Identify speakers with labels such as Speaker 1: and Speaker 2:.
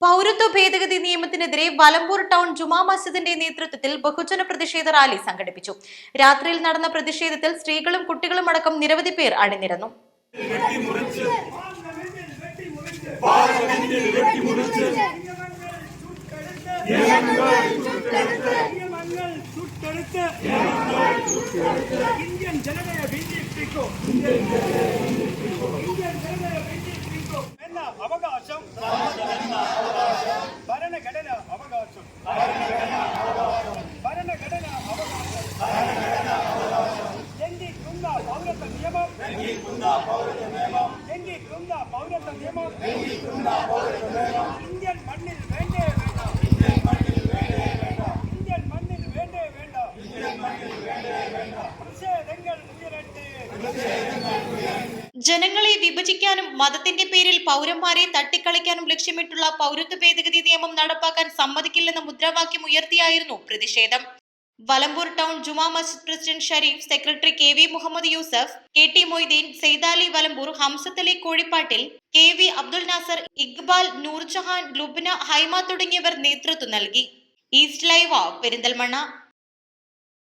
Speaker 1: പൗരത്വ ഭേദഗതി നിയമത്തിനെതിരെ വലമ്പൂർ ടൗൺ ജുമാ മസ്ജിദിന്റെ നേതൃത്വത്തിൽ ബഹുജന പ്രതിഷേധ റാലി സംഘടിപ്പിച്ചു. രാത്രിയിൽ നടന്ന പ്രതിഷേധത്തിൽ സ്ത്രീകളും കുട്ടികളും അടക്കം നിരവധി പേർ അണിനിരന്നു.
Speaker 2: അവകാശം ഭരണഘടന അവകാശം ഭരണഘടന ലംഘിക്കുന്ന പൗരത്വ നിയമം ലംഘിക്കുന്ന പൗരത്വ നിയമം ഇന്ത്യൻ മണ്ണിൽ വേണ്ടേ വേണ്ട ഇന്ത്യൻ മണ്ണിൽ വേണ്ടേ വേണ്ട പ്രതിഷേധങ്ങൾ ഉയരട്ടെ.
Speaker 1: ജനങ്ങളെ വിഭജിക്കാനും മതത്തിന്റെ പേരിൽ പൗരന്മാരെ തട്ടിക്കളിക്കാനും ലക്ഷ്യമിട്ടുള്ള പൗരത്വ ഭേദഗതി നിയമം നടപ്പാക്കാൻ സമ്മതിക്കില്ലെന്ന മുദ്രാവാക്യം ഉയർത്തിയായിരുന്നു പ്രതിഷേധം. Valambur town Juma Masjid president Shareef, secretary KV Muhammad Yusuf, KT Moideen, Saidali Valambur, Hamsath Ali കോഴിപ്പാട്ടിൽ, KV അബ്ദുൽ നാസർ, ഇഖ്ബാൽ, നൂർജഹാൻ, ലുബ്ന, ഹൈമ തുടങ്ങിയവർ നേതൃത്വം നൽകി. East live Perinthalmanna.